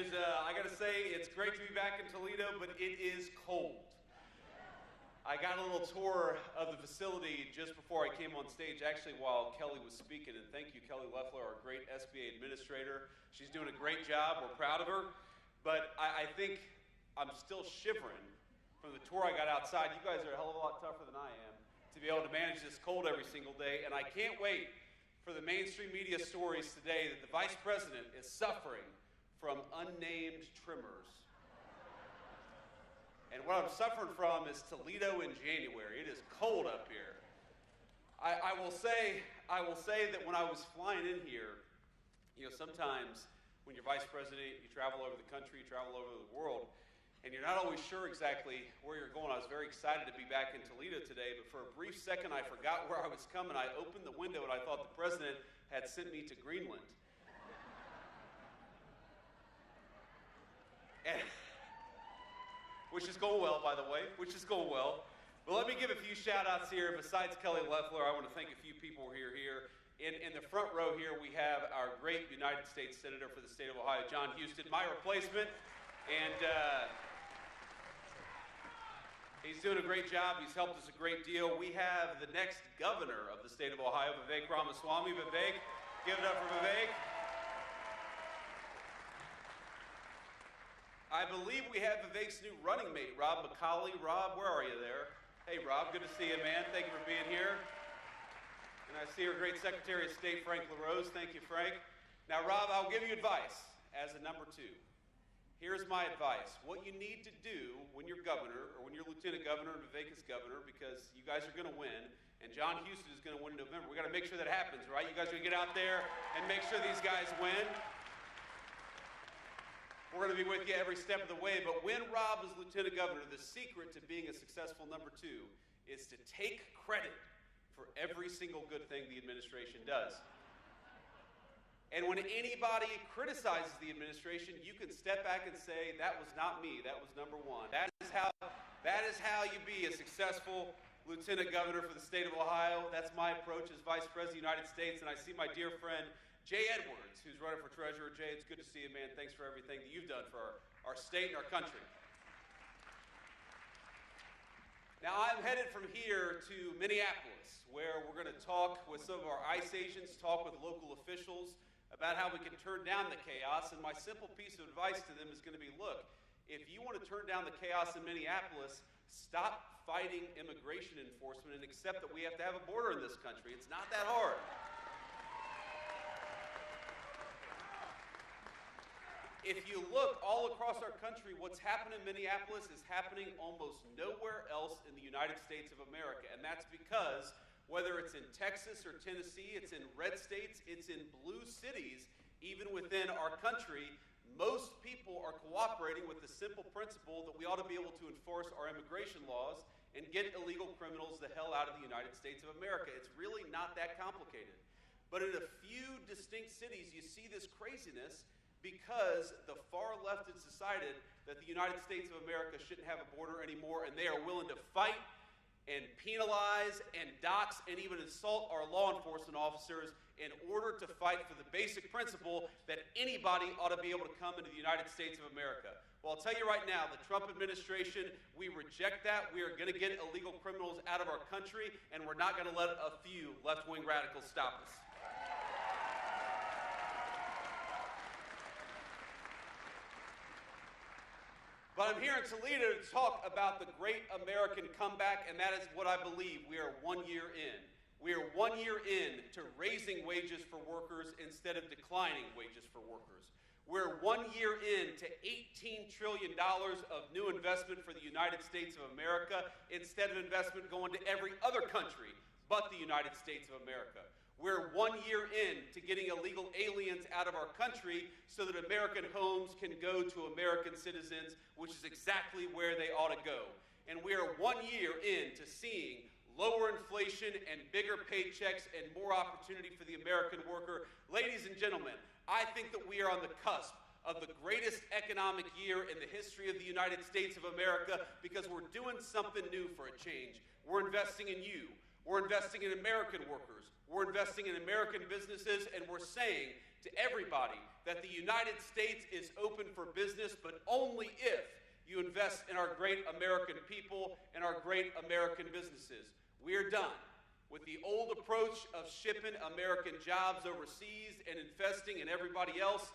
I got to say, it's great to be back in Toledo, but it is cold. I got a little tour of the facility just before I came on stage, actually while Kelly was speaking, and thank you, Kelly Loeffler, our great SBA administrator. She's doing a great job. We're proud of her. But I think I'm still shivering from the tour I got outside. You guys are a hell of a lot tougher than I am to be able to manage this cold every single day, and I can't wait for the mainstream media stories today that the Vice President is suffering from unnamed tremors. And what I'm suffering from is Toledo in January. It is cold up here. I will say that when I was flying in here, sometimes when you're vice president, you travel over the country, you travel over the world, and you're not always sure exactly where you're going. I was very excited to be back in Toledo today, but for a brief second I forgot where I was coming. I opened the window and I thought the president had sent me to Greenland. And which is going well, by the way, which is going well. But let me give a few shout-outs here. Besides Kelly Loeffler, I want to thank a few people who are here. In the front row here, we have our great United States Senator for the state of Ohio, John Huston, my replacement. And he's doing a great job. He's helped us a great deal. We have the next governor of the state of Ohio, Vivek Ramaswamy. Vivek, give it up for Vivek. I believe we have Vivek's new running mate, Rob McCauley. Rob, where are you there? Hey, Rob, good to see you, man. Thank you for being here. And I see our great Secretary of State, Frank LaRose. Thank you, Frank. Now, Rob, I'll give you advice as a number two. Here's my advice. What you need to do when you're governor, or when you're lieutenant governor and Vivek is governor, because you guys are going to win, and John Huston is going to win in November. We got to make sure that happens, right? You guys are going to get out there and make sure these guys win. We're going to be with you every step of the way, but when Rob is lieutenant governor, the secret to being a successful number two is to take credit for every single good thing the administration does. And when anybody criticizes the administration, you can step back and say, that was not me, that was number one. That is how you be a successful lieutenant governor for the state of Ohio. That's my approach as vice president of the United States, and I see my dear friend Jay Edwards, who's running for treasurer. Jay, it's good to see you, man. Thanks for everything that you've done for our state and our country. Now, I'm headed from here to Minneapolis, where we're going to talk with some of our ICE agents, talk with local officials about how we can turn down the chaos. And my simple piece of advice to them is going to be, look, if you want to turn down the chaos in Minneapolis, stop fighting immigration enforcement and accept that we have to have a border in this country. It's not that hard. If you look all across our country, what's happened in Minneapolis is happening almost nowhere else in the United States of America. And that's because whether it's in Texas or Tennessee, it's in red states, it's in blue cities, even within our country, most people are cooperating with the simple principle that we ought to be able to enforce our immigration laws and get illegal criminals the hell out of the United States of America. It's really not that complicated. But in a few distinct cities, you see this craziness because the far left has decided that the United States of America shouldn't have a border anymore, and they are willing to fight and penalize and dox and even assault our law enforcement officers in order to fight for the basic principle that anybody ought to be able to come into the United States of America. Well, I'll tell you right now, the Trump administration, we reject that. We are going to get illegal criminals out of our country, and we're not going to let a few left-wing radicals stop us. But I'm here in Toledo to talk about the great American comeback, and that is what I believe. We are 1 year in. We are 1 year in to raising wages for workers instead of declining wages for workers. We're 1 year in to $18 trillion of new investment for the United States of America instead of investment going to every other country but the United States of America. We're 1 year in to getting illegal aliens out of our country so that American homes can go to American citizens, which is exactly where they ought to go. And we are 1 year in to seeing lower inflation and bigger paychecks and more opportunity for the American worker. Ladies and gentlemen, I think that we are on the cusp of the greatest economic year in the history of the United States of America because we're doing something new for a change. We're investing in you. We're investing in American workers. We're investing in American businesses, and we're saying to everybody that the United States is open for business, but only if you invest in our great American people and our great American businesses. We're done with the old approach of shipping American jobs overseas and investing in everybody else.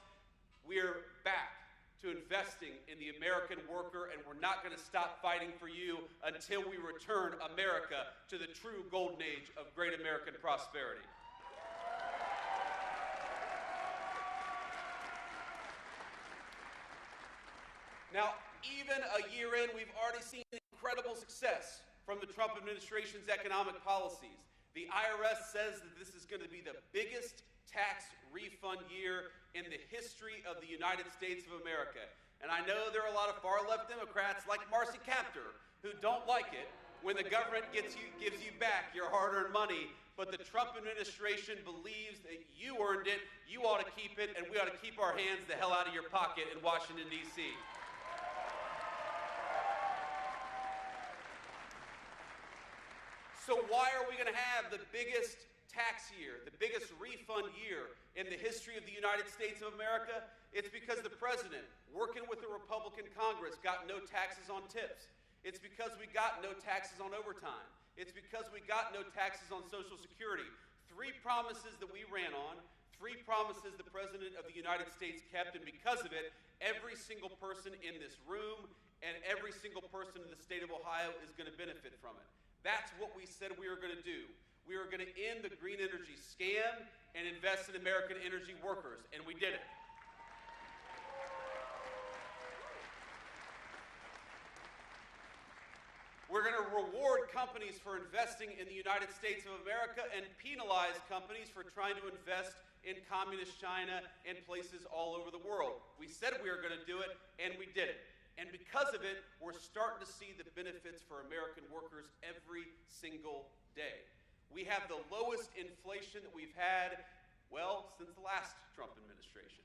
We're back to investing in the American worker, and we're not going to stop fighting for you until we return America to the true golden age of great American prosperity. Now, even a year in, we've already seen incredible success from the Trump administration's economic policies. The IRS says that this is going to be the biggest tax refund year in the history of the United States of America. And I know there are a lot of far-left Democrats like Marcy Kaptur who don't like it when the government gives you back your hard-earned money, but the Trump administration believes that you earned it, you ought to keep it, and we ought to keep our hands the hell out of your pocket in Washington, D.C. So why are we going to have the biggest tax year, the biggest refund year in the history of the United States of America? It's because the president, working with the Republican Congress, got no taxes on tips. It's because we got no taxes on overtime. It's because we got no taxes on Social Security. 3 promises that we ran on, 3 promises the President of the United States kept, and because of it, every single person in this room and every single person in the state of Ohio is going to benefit from it. That's what we said we were going to do. We were going to end the green energy scam and invest in American energy workers, and we did it. We're going to reward companies for investing in the United States of America and penalize companies for trying to invest in communist China and places all over the world. We said we were going to do it, and we did it. And because of it, we're starting to see the benefits for American workers every single day. We have the lowest inflation that we've had, well, since the last Trump administration.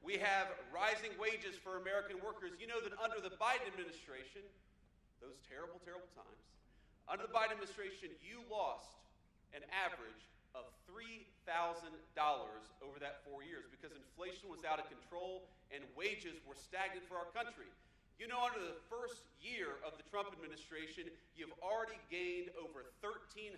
We have rising wages for American workers. You know that under the Biden administration, those terrible, terrible times, under the Biden administration, you lost an average of $3,000 over that 4 years because inflation was out of control and wages were stagnant for our country. You know, under the first year of the Trump administration, you've already gained over $1,300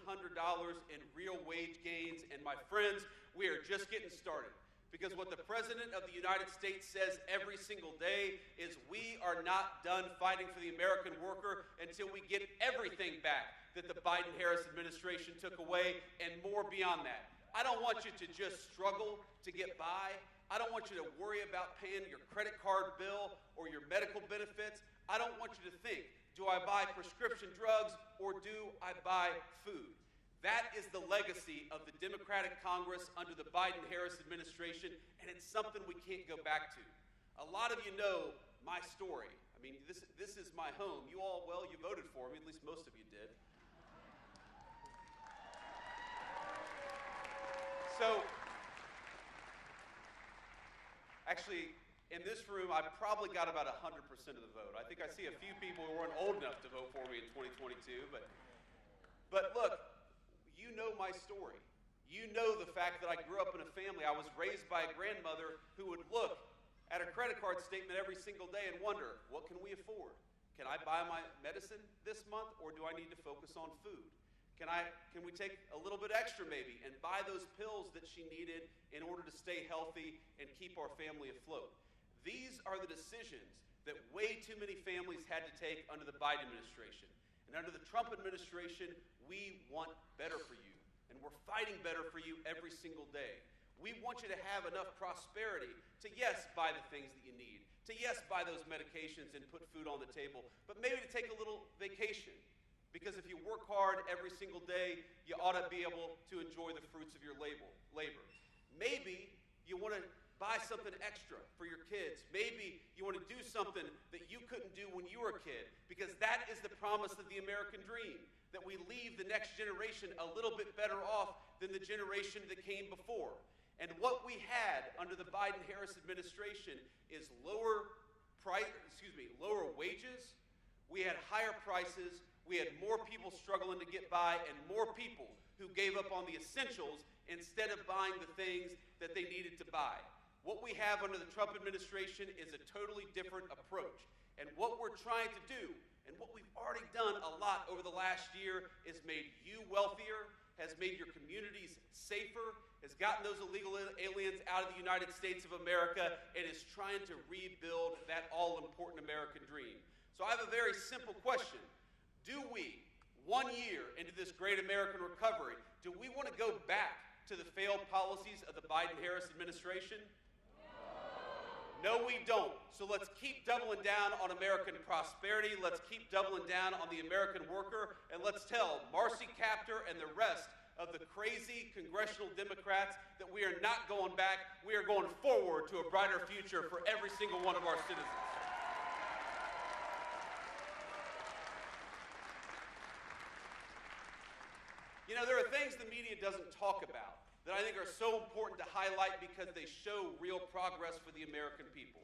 in real wage gains. And my friends, we are just getting started. Because what the President of the United States says every single day is we are not done fighting for the American worker until we get everything back that the Biden-Harris administration took away and more beyond that. I don't want you to just struggle to get by. I don't want you to worry about paying your credit card bill or your medical benefits. I don't want you to think, do I buy prescription drugs or do I buy food? That is the legacy of the Democratic Congress under the Biden-Harris administration, and it's something we can't go back to. A lot of you know my story. I mean, this is my home. You all, well, you voted for me, at least most of you did. So, actually, in this room, I probably got about 100% of the vote. I think I see a few people who weren't old enough to vote for me in 2022, but look, you know my story. You know the fact that I grew up in a family. I was raised by a grandmother who would look at a credit card statement every single day and wonder, what can we afford? Can I buy my medicine this month, or do I need to focus on food? Can we take a little bit extra maybe and buy those pills that she needed in order to stay healthy and keep our family afloat? These are the decisions that way too many families had to take under the Biden administration. And under the Trump administration, we want better for you. And we're fighting better for you every single day. We want you to have enough prosperity to, yes, buy the things that you need, to, yes, buy those medications and put food on the table, but maybe to take a little vacation. Because if you work hard every single day, you ought to be able to enjoy the fruits of your labor. Maybe you want to buy something extra for your kids. Maybe you want to do something that you couldn't do when you were a kid, because that is the promise of the American dream, that we leave the next generation a little bit better off than the generation that came before. And what we had under the Biden-Harris administration is lower wages, we had higher prices, we had more people struggling to get by, and more people who gave up on the essentials instead of buying the things that they needed to buy. What we have under the Trump administration is a totally different approach. And what we're trying to do, and what we've already done a lot over the last year, is made you wealthier, has made your communities safer, has gotten those illegal aliens out of the United States of America, and is trying to rebuild that all-important American dream. So I have a very simple question. Do we, 1 year into this great American recovery, do we want to go back to the failed policies of the Biden-Harris administration? No, we don't. So let's keep doubling down on American prosperity. Let's keep doubling down on the American worker. And let's tell Marcy Kaptur and the rest of the crazy congressional Democrats that we are not going back. We are going forward to a brighter future for every single one of our citizens. You know, there are things the media doesn't talk about that I think are so important to highlight because they show real progress for the American people.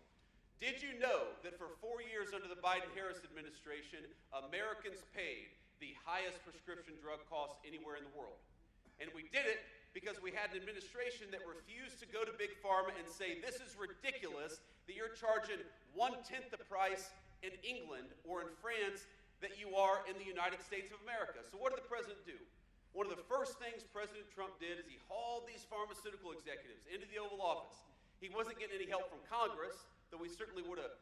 Did you know that for 4 years under the Biden-Harris administration, Americans paid the highest prescription drug costs anywhere in the world? And we did it because we had an administration that refused to go to Big Pharma and say, this is ridiculous that you're charging 1/10 the price in England or in France that you are in the United States of America. So what did the president do? One of the first things President Trump did is he hauled these pharmaceutical executives into the Oval Office. He wasn't getting any help from Congress, though we certainly would have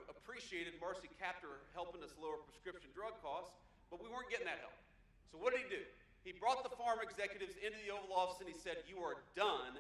appreciated Marcy Kaptur helping us lower prescription drug costs, but we weren't getting that help. So what did he do? He brought the pharma executives into the Oval Office and he said, you are done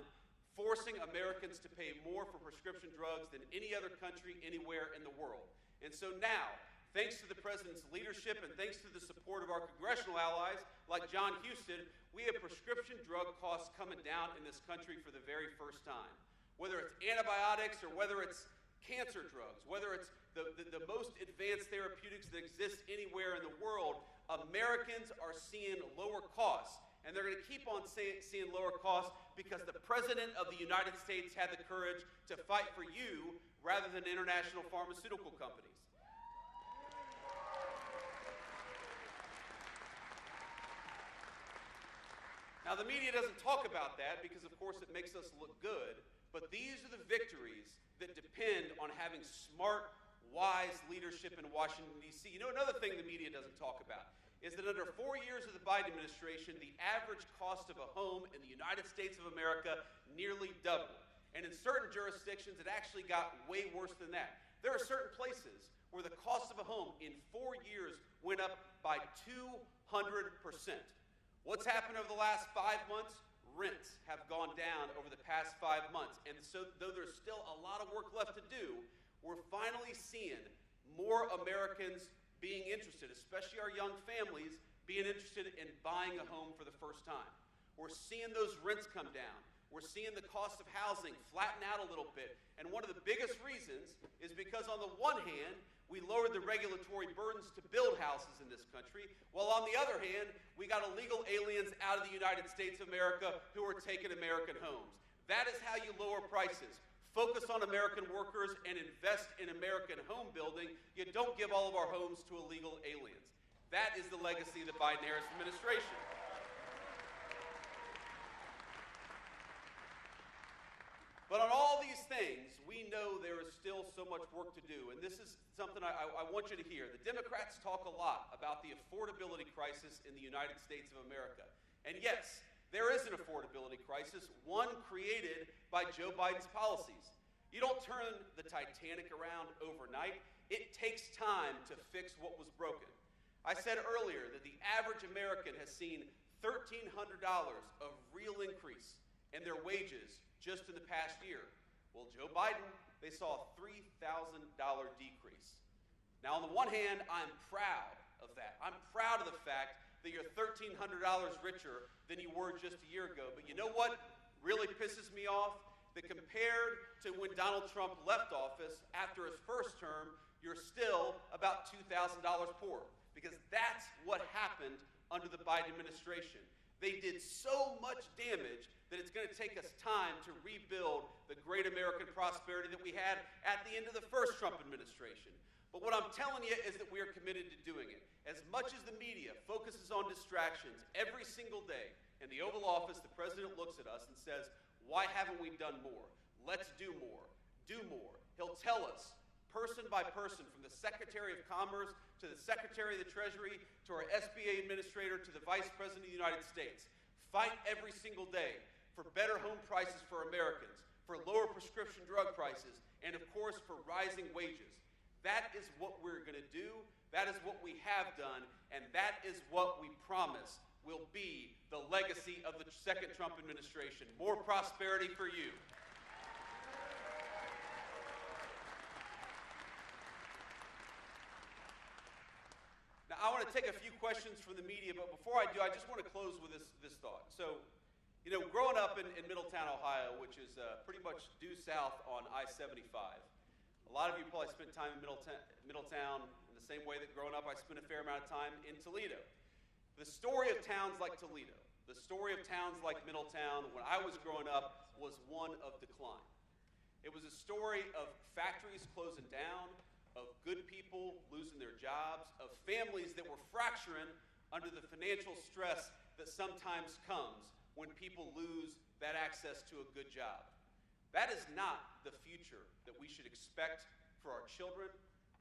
forcing Americans to pay more for prescription drugs than any other country anywhere in the world. And so now, thanks to the president's leadership and thanks to the support of our congressional allies like John Huston, we have prescription drug costs coming down in this country for the very first time. Whether it's antibiotics or whether it's cancer drugs, whether it's the most advanced therapeutics that exist anywhere in the world, Americans are seeing lower costs. And they're going to keep on seeing lower costs because the President of the United States had the courage to fight for you rather than international pharmaceutical companies. Now, the media doesn't talk about that because, of course, it makes us look good, but these are the victories that depend on having smart, wise leadership in Washington, D.C. You know, another thing the media doesn't talk about is that under 4 years of the Biden administration, the average cost of a home in the United States of America nearly doubled. And in certain jurisdictions, it actually got way worse than that. There are certain places where the cost of a home in 4 years went up by 200%. What's happened over the last 5 months? Rents have gone down over the past 5 months. And so though there's still a lot of work left to do, we're finally seeing more Americans being interested, especially our young families, being interested in buying a home for the first time. We're seeing those rents come down. We're seeing the cost of housing flatten out a little bit. And one of the biggest reasons is because on the one hand, we lowered the regulatory burdens to build houses in this country, while on the other hand, we got illegal aliens out of the United States of America who are taking American homes. That is how you lower prices. Focus on American workers and invest in American home building. You don't give all of our homes to illegal aliens. That is the legacy of the Biden-Harris administration. But on all these things, we know there is still so much work to do, and this is something I want you to hear. The Democrats talk a lot about the affordability crisis in the United States of America. And yes, there is an affordability crisis, one created by Joe Biden's policies. You don't turn the Titanic around overnight. It takes time to fix what was broken. I said earlier that the average American has seen $1,300 of real increase in their wages just in the past year. Well, Joe Biden, they saw a $3,000 decrease. Now, on the one hand, I'm proud of that. I'm proud of the fact that you're $1,300 richer than you were just a year ago. But you know what really pisses me off? That compared to when Donald Trump left office after his first term, you're still about $2,000 poorer. Because that's what happened under the Biden administration. They did so much damage that it's going to take us time to rebuild the great American prosperity that we had at the end of the first Trump administration. But what I'm telling you is that we are committed to doing it. As much as the media focuses on distractions every single day, in the Oval Office, the president looks at us and says, why haven't we done more? Let's do more. Do more. He'll tell us, person by person, from the Secretary of Commerce to the Secretary of the Treasury to our SBA administrator to the Vice President of the United States, fight every single day for better home prices for Americans, for lower prescription drug prices, and of course for rising wages. That is what we're going to do, that is what we have done, and that is what we promise will be the legacy of the second Trump administration. More prosperity for you. Now, I want to take a few questions from the media, but before I do, I just want to close with this thought. So, you know, growing up in Middletown, Ohio, which is pretty much due south on I-75, a lot of you probably spent time in Middletown in the same way that growing up I spent a fair amount of time in Toledo. The story of towns like Toledo, the story of towns like Middletown when I was growing up was one of decline. It was a story of factories closing down, of good people losing their jobs, of families that were fracturing under the financial stress that sometimes comes when people lose that access to a good job. That is not the future that we should expect for our children.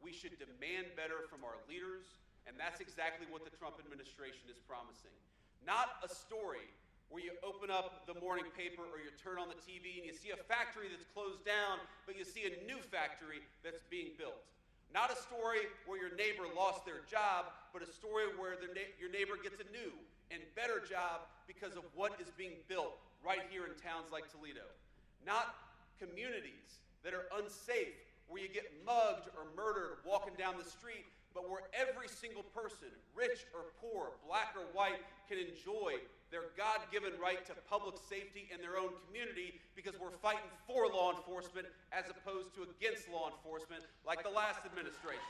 We should demand better from our leaders, and that's exactly what the Trump administration is promising. Not a story where you open up the morning paper or you turn on the TV and you see a factory that's closed down, but you see a new factory that's being built. Not a story where your neighbor lost their job, but a story where your neighbor gets a new and better job because of what is being built right here in towns like Toledo. Not communities that are unsafe, where you get mugged or murdered walking down the street, but where every single person, rich or poor, black or white, can enjoy their God-given right to public safety in their own community because we're fighting for law enforcement as opposed to against law enforcement like the last administration.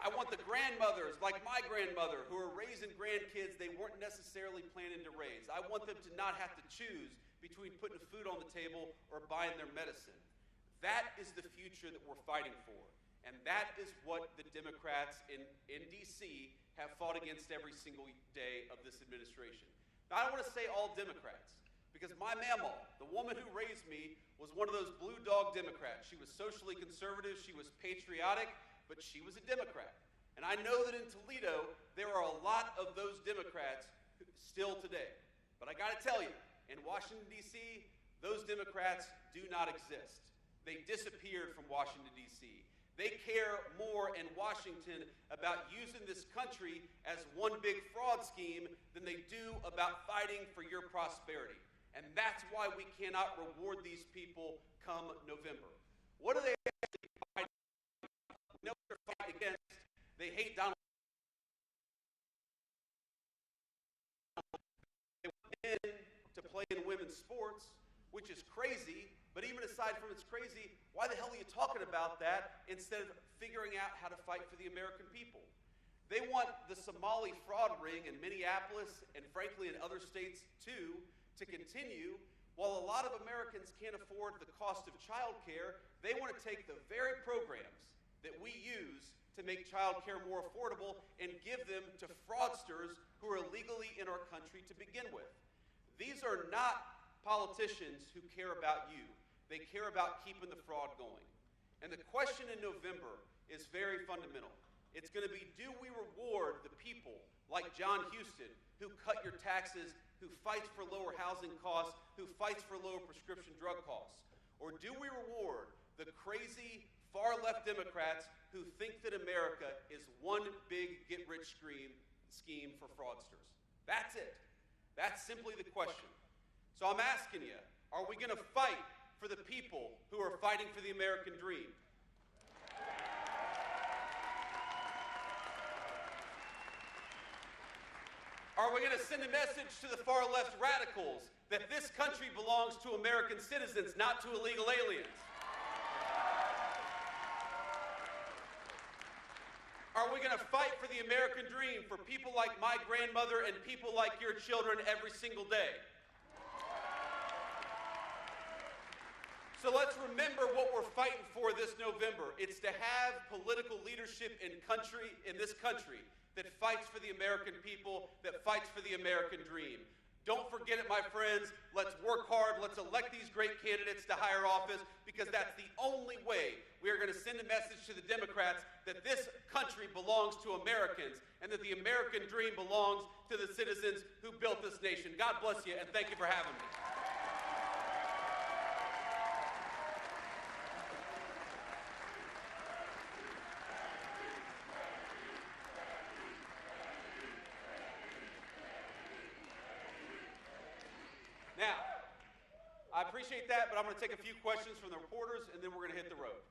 I want the grandmothers, like my grandmother, who are raising grandkids they weren't necessarily planning to raise. I want them to not have to choose between putting food on the table or buying their medicine. That is the future that we're fighting for. And that is what the Democrats in D.C. have fought against every single day of this administration. Now, I don't want to say all Democrats, because my mamaw, the woman who raised me, was one of those blue dog Democrats. She was socially conservative, she was patriotic, but she was a Democrat. And I know that in Toledo, there are a lot of those Democrats still today. But I got to tell you, in Washington, D.C., those Democrats do not exist. They disappeared from Washington, D.C. They care more in Washington about using this country as one big fraud scheme than they do about fighting for your prosperity. And that's why we cannot reward these people come November. What are they actually fighting? We know what they're fighting against. They hate Donald Trump. They want men to play in women's sports, which is crazy. But even aside from it's crazy, why the hell are you talking about that instead of figuring out how to fight for the American people? They want the Somali fraud ring in Minneapolis and frankly in other states too to continue. While a lot of Americans can't afford the cost of child care, they want to take the very programs that we use to make child care more affordable and give them to fraudsters who are illegally in our country to begin with. These are not politicians who care about you. They care about keeping the fraud going. And the question in November is very fundamental. It's going to be, do we reward the people like John Houston, who cut your taxes, who fights for lower housing costs, who fights for lower prescription drug costs? Or do we reward the crazy far-left Democrats who think that America is one big get-rich scheme for fraudsters? That's it. That's simply the question. So I'm asking you, are we going to fight for the people who are fighting for the American dream? Are we going to send a message to the far-left radicals that this country belongs to American citizens, not to illegal aliens? Are we going to fight for the American dream for people like my grandmother and people like your children every single day? So let's remember what we're fighting for this November. It's to have political leadership in this country that fights for the American people, that fights for the American dream. Don't forget it, my friends. Let's work hard. Let's elect these great candidates to higher office, because that's the only way we are going to send a message to the Democrats that this country belongs to Americans and that the American dream belongs to the citizens who built this nation. God bless you, and thank you for having me. Now, I appreciate that, but I'm going to take a few questions from the reporters, and then we're going to hit the road.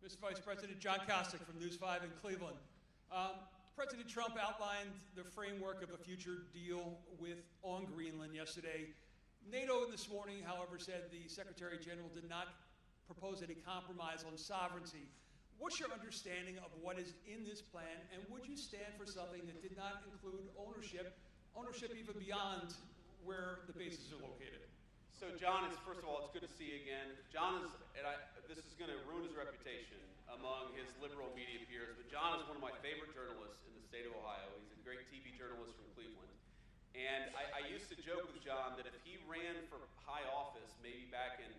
Mr. Vice President, John Kostick from News 5 in Cleveland. President Trump outlined the framework of a future deal on Greenland yesterday. NATO this morning, however, said the Secretary General did not propose any compromise on sovereignty. What's your understanding of what is in this plan, and would you stand for something that did not include ownership even beyond where the bases are located? So John, first of all, it's good to see you again. John is, this is going to ruin his reputation among his liberal media peers, but John is one of my favorite journalists in the state of Ohio. He's a great TV journalist from Cleveland. And I used to joke with John that if he ran for high office, maybe back in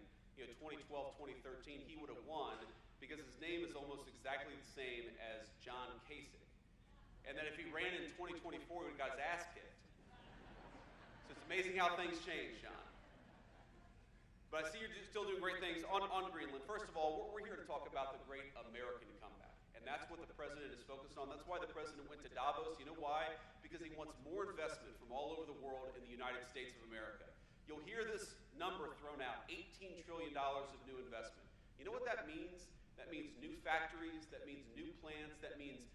2012, 2013, he would have won, because his name is almost exactly the same as John Kasich. And that if he ran in 2024, he would have got his ass kicked. So it's amazing how things change, John. But I see you're still doing great things on Greenland. First of all, we're here to talk about the great American comeback. And that's what the president is focused on. That's why the president went to Davos. You know why? Because he wants more investment from all over the world in the United States of America. You'll hear this number thrown out, $18 trillion of new investment. You know what that means? That means new factories, that means new plants, that means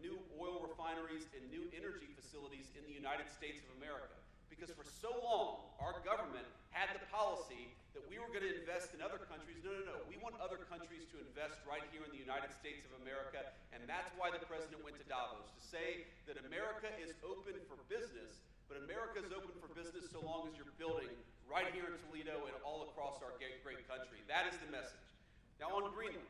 new oil refineries and new energy facilities in the United States of America. Because for so long, our government had the policy that we were going to invest in other countries. No. We want other countries to invest right here in the United States of America, and that's why the president went to Davos, to say that America is open for business, but America is open for business so long as you're building right here in Toledo and all across our great country. That is the message. Now on Greenland,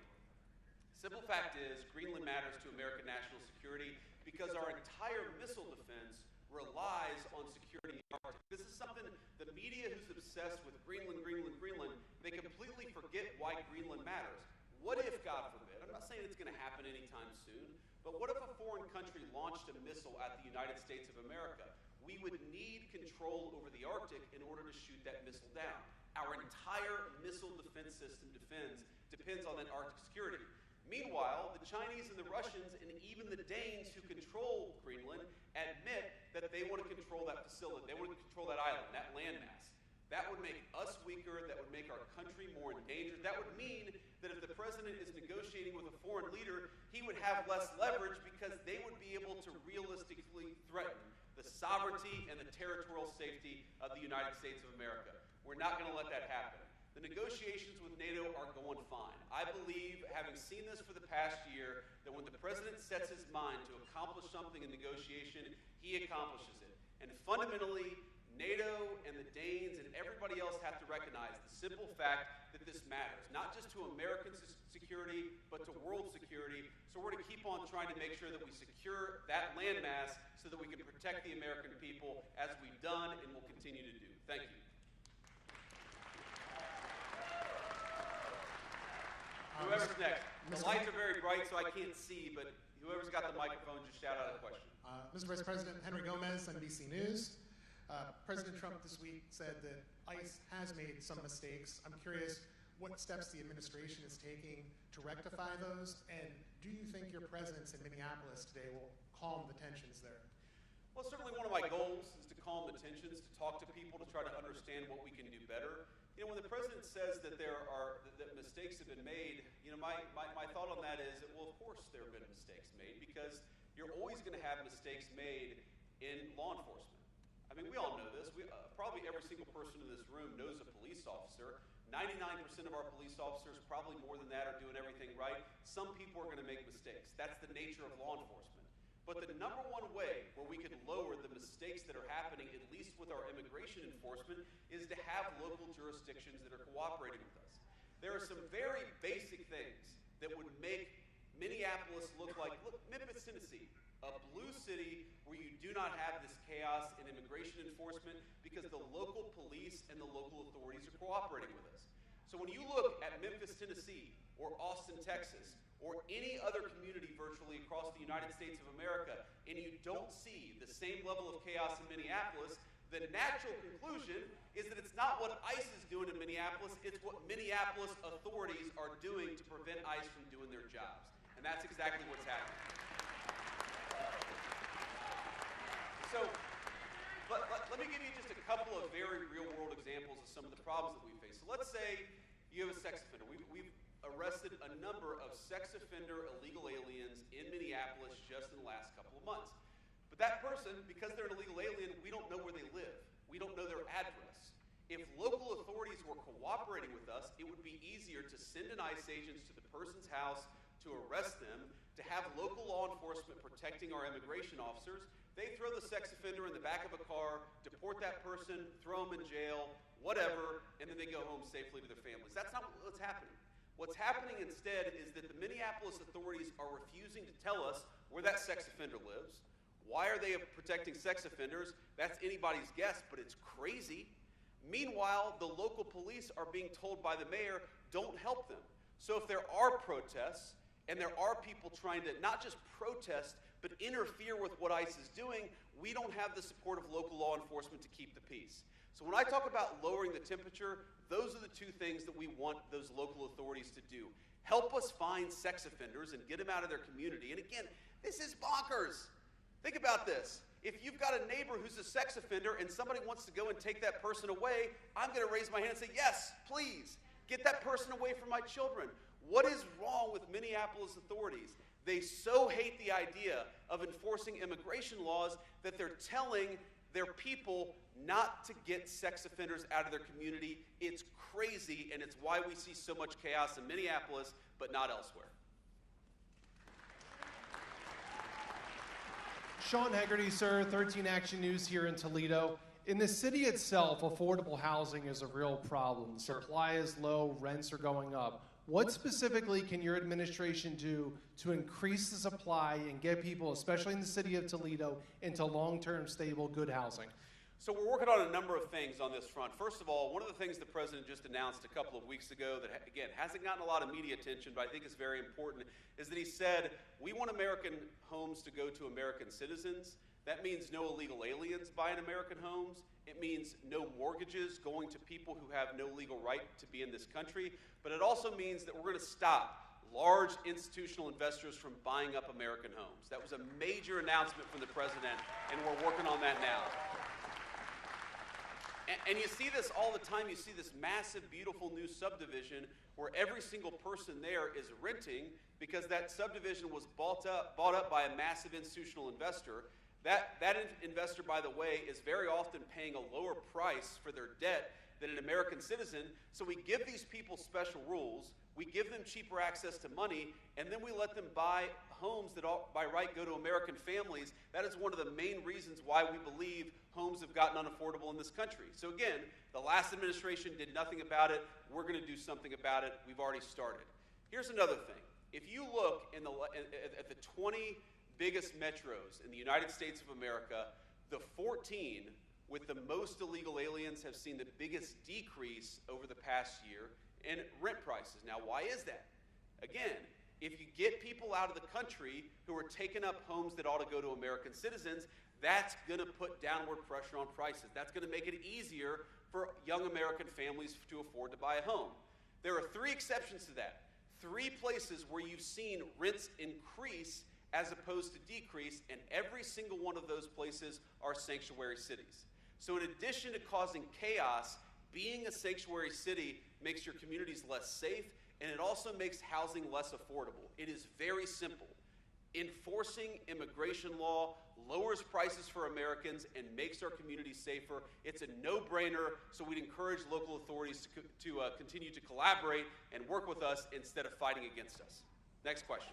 simple fact is Greenland matters to American national security because our entire missile defense relies on security in the Arctic. This is something the media who's obsessed with Greenland, they completely forget why Greenland matters. What if, God forbid, I'm not saying it's going to happen anytime soon, but what if a foreign country launched a missile at the United States of America? We would need control over the Arctic in order to shoot that missile down. Our entire missile defense system depends on that Arctic security. Meanwhile, the Chinese and the Russians and even the Danes who control Greenland admit that they want to control that facility. They want to control that island, that landmass. That would make us weaker. That would make our country more endangered. That would mean that if the president is negotiating with a foreign leader, he would have less leverage because they would be able to realistically threaten the sovereignty and the territorial safety of the United States of America. We're not going to let that happen. The negotiations with NATO are going fine. I believe, having seen this for the past year, that when the president sets his mind to accomplish something in negotiation, he accomplishes it. And fundamentally, NATO and the Danes and everybody else have to recognize the simple fact that this matters, not just to American security, but to world security. So we're going to keep on trying to make sure that we secure that landmass so that we can protect the American people, as we've done and will continue to do. Thank you. Whoever's next. The lights are very bright, so I can't see, but whoever's got the microphone, just shout out a question. Mr. Vice President, Henry Gomez, NBC News. President Trump this week said that ICE has made some mistakes. I'm curious what steps the administration is taking to rectify those, and do you think your presence in Minneapolis today will calm the tensions there? Well, certainly one of my goals is to calm the tensions, to talk to people, to try to understand what we can do better. When the president says that that mistakes have been made, my thought on that is that, well, of course there have been mistakes made, because you're always going to have mistakes made in law enforcement. I mean, we all know this. Probably every single person in this room knows a police officer. 99% of our police officers, probably more than that, are doing everything right. Some people are going to make mistakes. That's the nature of law enforcement. But the number one way where we can lower the mistakes that are happening, at least with our immigration enforcement, is to have local jurisdictions that are cooperating with us. there are some very basic things that would make Minneapolis look like, look, Memphis, Tennessee, a blue city where you do not have this chaos in immigration enforcement because the local police and the local authorities are cooperating with us. So when you look at Memphis, Tennessee, or Austin, Texas, or any other community virtually across the United States of America, and you don't see the same level of chaos in Minneapolis, the natural conclusion is that it's not what ICE is doing in Minneapolis, it's what Minneapolis authorities are doing to prevent ICE from doing their jobs. And that's exactly what's happening. So, let me give you just a couple of very real-world examples of some of the problems that we face. So let's say you have a sex offender. We've arrested a number of sex offender illegal aliens in Minneapolis just in the last couple of months. But that person, because they're an illegal alien, we don't know where they live. We don't know their address. If local authorities were cooperating with us, it would be easier to send an ICE agent to the person's house to arrest them, to have local law enforcement protecting our immigration officers. They throw the sex offender in the back of a car, deport that person, throw them in jail, whatever, and then they go home safely to their families. That's not what's happening. What's happening instead is that the Minneapolis authorities are refusing to tell us where that sex offender lives. Why are they protecting sex offenders? That's anybody's guess, but it's crazy. Meanwhile, the local police are being told by the mayor, don't help them. So if there are protests, and there are people trying to not just protest, but interfere with what ICE is doing, we don't have the support of local law enforcement to keep the peace. So when I talk about lowering the temperature, those are the two things that we want those local authorities to do. Help us find sex offenders and get them out of their community. And again, this is bonkers. Think about this. If you've got a neighbor who's a sex offender and somebody wants to go and take that person away, I'm going to raise my hand and say, yes, please, get that person away from my children. What is wrong with Minneapolis authorities? They so hate the idea of enforcing immigration laws that they're telling their people not to get sex offenders out of their community. It's crazy, and it's why we see so much chaos in Minneapolis, but not elsewhere. Sean Hegarty, sir, 13 Action News here in Toledo. In the city itself, affordable housing is a real problem. Supply is low, rents are going up. What specifically can your administration do to increase the supply and get people, especially in the city of Toledo, into long-term, stable, good housing? So we're working on a number of things on this front. First of all, one of the things the president just announced a couple of weeks ago that, again, hasn't gotten a lot of media attention, but I think is very important, is that he said, we want American homes to go to American citizens. That means no illegal aliens buying American homes. It means no mortgages going to people who have no legal right to be in this country. But it also means that we're going to stop large institutional investors from buying up American homes. That was a major announcement from the president, and we're working on that now. And you see this all the time. You see this massive, beautiful new subdivision where every single person there is renting because that subdivision was bought up by a massive institutional investor. That investor, by the way, is very often paying a lower price for their debt than an American citizen. So we give these people special rules, we give them cheaper access to money, and then we let them buy homes that by right go to American families. That is one of the main reasons why we believe homes have gotten unaffordable in this country. So again, the last administration did nothing about it. We're going to do something about it. We've already started. Here's another thing. If you look at the 20 biggest metros in the United States of America, the 14 with the most illegal aliens have seen the biggest decrease over the past year in rent prices. Now, why is that? Again, if you get people out of the country who are taking up homes that ought to go to American citizens, that's going to put downward pressure on prices. That's going to make it easier for young American families to afford to buy a home. There are 3 exceptions to that. 3 places where you've seen rents increase as opposed to decrease, and every single one of those places are sanctuary cities. So in addition to causing chaos, being a sanctuary city makes your communities less safe, and it also makes housing less affordable. It is very simple. Enforcing immigration law lowers prices for Americans and makes our communities safer. It's a no-brainer, so we'd encourage local authorities to continue to collaborate and work with us instead of fighting against us. Next question.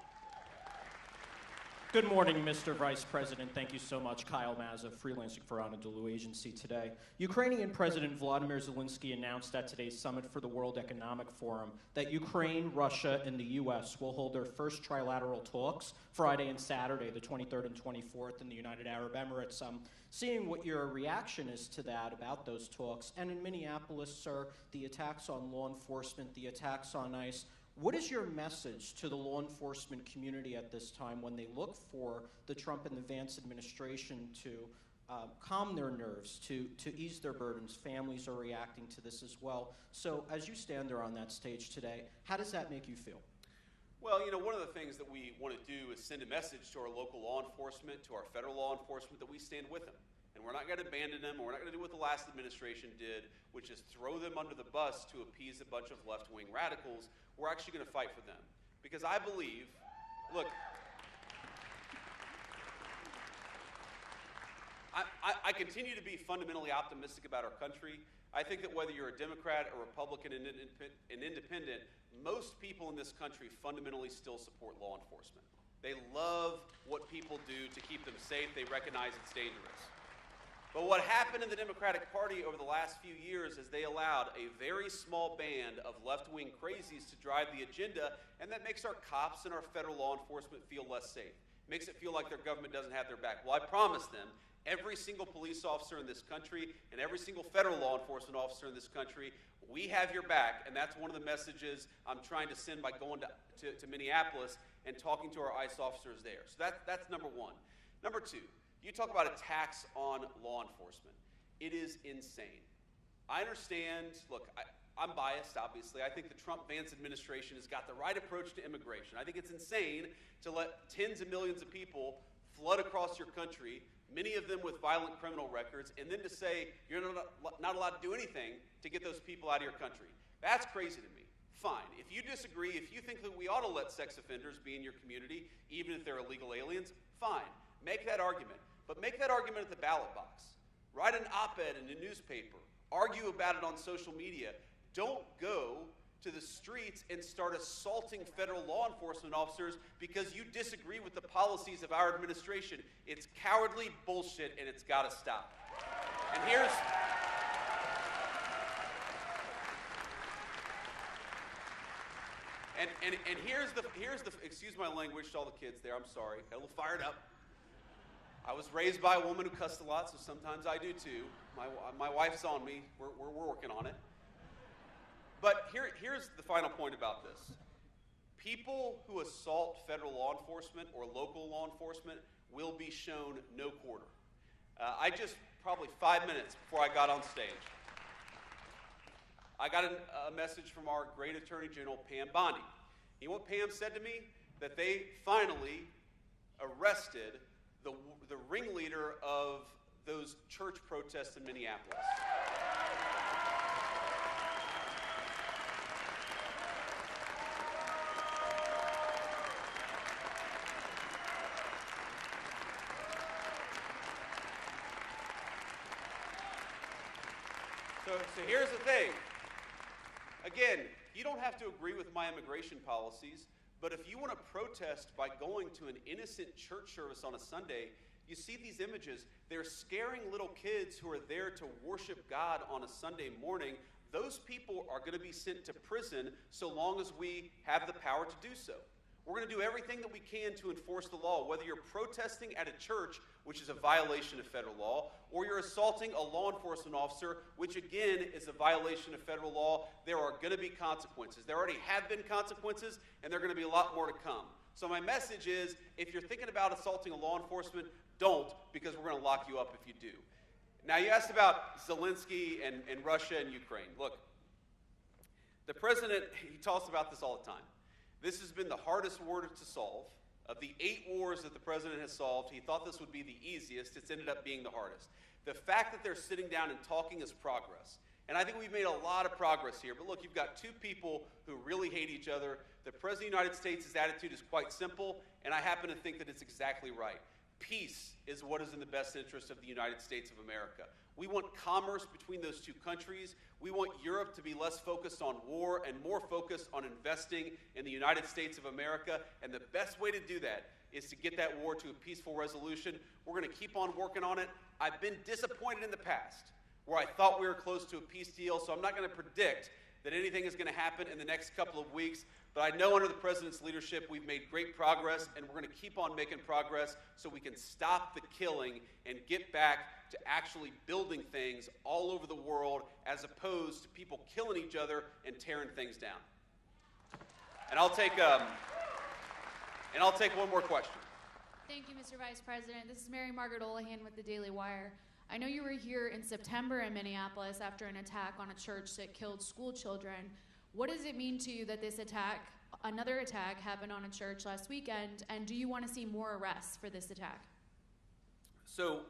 Good morning, Mr. Vice President. Thank you so much. Kyle Mazza, freelancing for Anadolu Agency today. Ukrainian President Vladimir Zelensky announced at today's summit for the World Economic Forum that Ukraine, Russia, and the U.S. will hold their first trilateral talks Friday and Saturday, the 23rd and 24th, in the United Arab Emirates. Seeing what your reaction is to that about those talks. And in Minneapolis, sir, the attacks on law enforcement, the attacks on ICE. What is your message to the law enforcement community at this time when they look for the Trump and the Vance administration to calm their nerves, to ease their burdens? Families are reacting to this as well. So as you stand there on that stage today, how does that make you feel? Well, you know, one of the things that we want to do is send a message to our local law enforcement, to our federal law enforcement, that we stand with them. And we're not going to abandon them, and we're not going to do what the last administration did, which is throw them under the bus to appease a bunch of left-wing radicals. We're actually going to fight for them. Because I believe, look, I continue to be fundamentally optimistic about our country. I think that whether you're a Democrat, a Republican, an independent, most people in this country fundamentally still support law enforcement. They love what people do to keep them safe. They recognize it's dangerous. But what happened in the Democratic Party over the last few years is they allowed a very small band of left-wing crazies to drive the agenda, and that makes our cops and our federal law enforcement feel less safe. Makes it feel like their government doesn't have their back. Well, I promise them, every single police officer in this country and every single federal law enforcement officer in this country, we have your back, and that's one of the messages I'm trying to send by going to Minneapolis and talking to our ICE officers there. So that's number one. Number two, you talk about attacks on law enforcement. It is insane. I understand, look, I'm biased, obviously. I think the Trump-Vance administration has got the right approach to immigration. I think it's insane to let tens of millions of people flood across your country, many of them with violent criminal records, and then to say you're not allowed to do anything to get those people out of your country. That's crazy to me. Fine. If you disagree, if you think that we ought to let sex offenders be in your community, even if they're illegal aliens, fine. Make that argument. But make that argument at the ballot box. Write an op-ed in a newspaper. Argue about it on social media. Don't go to the streets and start assaulting federal law enforcement officers because you disagree with the policies of our administration. It's cowardly bullshit, and it's got to stop. And here's the excuse my language to all the kids there. I'm sorry. Got a little fired up. I was raised by a woman who cussed a lot, so sometimes I do too. My wife's on me. We're working on it. But here's the final point about this. People who assault federal law enforcement or local law enforcement will be shown no quarter. I just, probably 5 minutes before I got on stage, I got a message from our great Attorney General, Pam Bondi. You know what Pam said to me? That they finally arrested the ringleader of those church protests in Minneapolis. So here's the thing. Again, you don't have to agree with my immigration policies, but if you want to protest by going to an innocent church service on a Sunday, you see these images. They're scaring little kids who are there to worship God on a Sunday morning. Those people are going to be sent to prison so long as we have the power to do so. We're going to do everything that we can to enforce the law, whether you're protesting at a church, which is a violation of federal law, or you're assaulting a law enforcement officer, which again is a violation of federal law. There are going to be consequences. There already have been consequences, and there are going to be a lot more to come. So my message is, if you're thinking about assaulting a law enforcement, don't, because we're going to lock you up if you do. Now, you asked about Zelensky and Russia and Ukraine. Look, the president, he talks about this all the time. This has been the hardest war to solve. Of the 8 wars that the president has solved, he thought this would be the easiest. It's ended up being the hardest. The fact that they're sitting down and talking is progress. And I think we've made a lot of progress here. But look, you've got 2 people who really hate each other. The President of the United States' attitude is quite simple, and I happen to think that it's exactly right. Peace is what is in the best interest of the United States of America. We want commerce between those two countries. We want Europe to be less focused on war and more focused on investing in the United States of America. And the best way to do that is to get that war to a peaceful resolution. We're going to keep on working on it. I've been disappointed in the past where I thought we were close to a peace deal, so I'm not going to predict that anything is going to happen in the next couple of weeks. But I know under the President's leadership, we've made great progress, and we're going to keep on making progress so we can stop the killing and get back to actually building things all over the world as opposed to people killing each other and tearing things down. And I'll take one more question. Thank you, Mr. Vice President. This is Mary Margaret Olahan with the Daily Wire. I know you were here in September in Minneapolis after an attack on a church that killed school children. What does it mean to you that this attack, another attack, happened on a church last weekend, and do you want to see more arrests for this attack? So,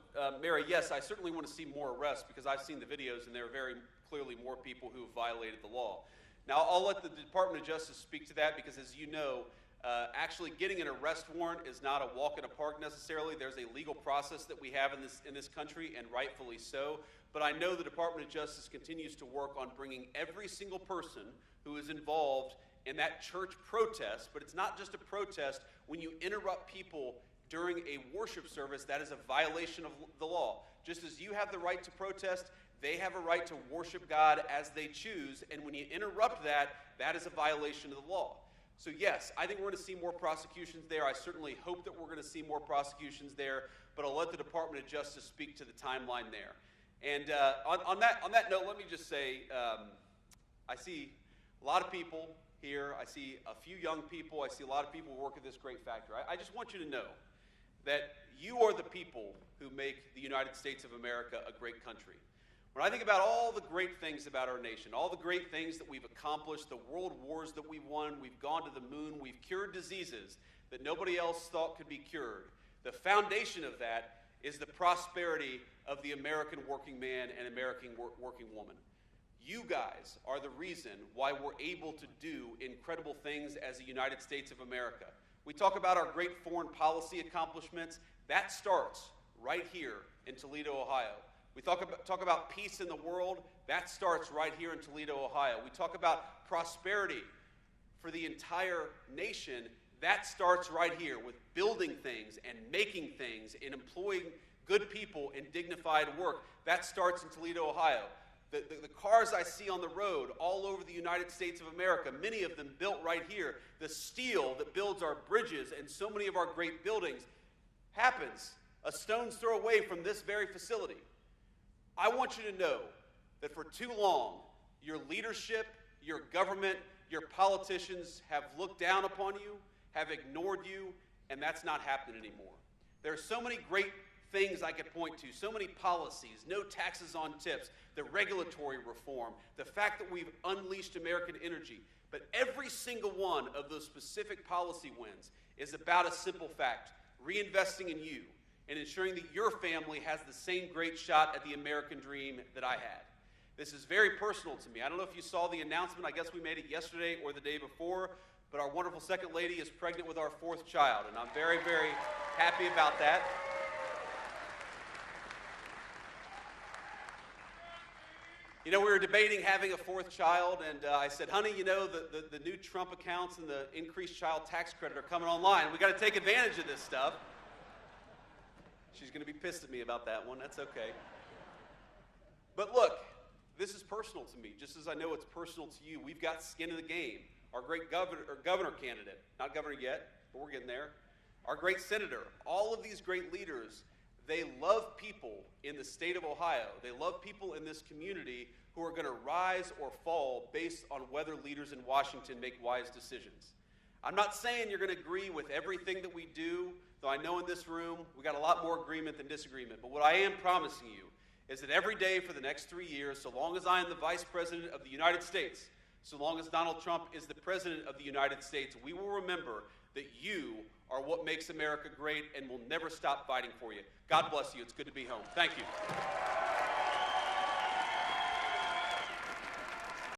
Mary, yes, I certainly want to see more arrests because I've seen the videos and there are very clearly more people who have violated the law. Now, I'll let the Department of Justice speak to that because, as you know, actually getting an arrest warrant is not a walk in a park necessarily. There's a legal process that we have in this country, and rightfully so. But I know the Department of Justice continues to work on bringing every single person who is involved in that church protest. But it's not just a protest. When you interrupt people during a worship service, that is a violation of the law. Just as you have the right to protest, they have a right to worship God as they choose. And when you interrupt that, that is a violation of the law. So yes, I think we're going to see more prosecutions there. I certainly hope that we're going to see more prosecutions there, but I'll let the Department of Justice speak to the timeline there. And on that note, let me just say, I see a lot of people here. I see a few young people. I see a lot of people who work at this great factory. I just want you to know that you are the people who make the United States of America a great country. When I think about all the great things about our nation, all the great things that we've accomplished, the world wars that we've won, we've gone to the moon, we've cured diseases that nobody else thought could be cured. The foundation of that is the prosperity of the American working man and American working woman. You guys are the reason why we're able to do incredible things as the United States of America. We talk about our great foreign policy accomplishments. That starts right here in Toledo, Ohio. We talk about peace in the world. That starts right here in Toledo, Ohio. We talk about prosperity for the entire nation. That starts right here with building things and making things and employing good people in dignified work. That starts in Toledo, Ohio. The cars I see on the road all over the United States of America, many of them built right here. The steel that builds our bridges and so many of our great buildings happens a stone's throw away from this very facility. I want you to know that for too long, your leadership, your government, your politicians have looked down upon you, have ignored you, and that's not happening anymore. There are so many great things I could point to, so many policies, no taxes on tips, the regulatory reform, the fact that we've unleashed American energy. But every single one of those specific policy wins is about a simple fact: reinvesting in you and ensuring that your family has the same great shot at the American dream that I had. This is very personal to me. I don't know if you saw the announcement. I guess we made it yesterday or the day before, but our wonderful second lady is pregnant with our 4th child, and I'm very, very happy about that. You know, we were debating having a 4th child, and I said, honey, you know, the new Trump accounts and the increased child tax credit are coming online. We got to take advantage of this stuff. She's going to be pissed at me about that one. That's okay. But look, this is personal to me, just as I know it's personal to you. We've got skin in the game. Our great governor candidate, not governor yet, but we're getting there. Our great senator, all of these great leaders, they love people in the state of Ohio. They love people in this community who are going to rise or fall based on whether leaders in Washington make wise decisions. I'm not saying you're going to agree with everything that we do, though I know in this room we got a lot more agreement than disagreement. But what I am promising you is that every day for the next 3 years, so long as I am the Vice President of the United States, so long as Donald Trump is the President of the United States, we will remember that you are what makes America great and will never stop fighting for you. God bless you. It's good to be home. Thank you.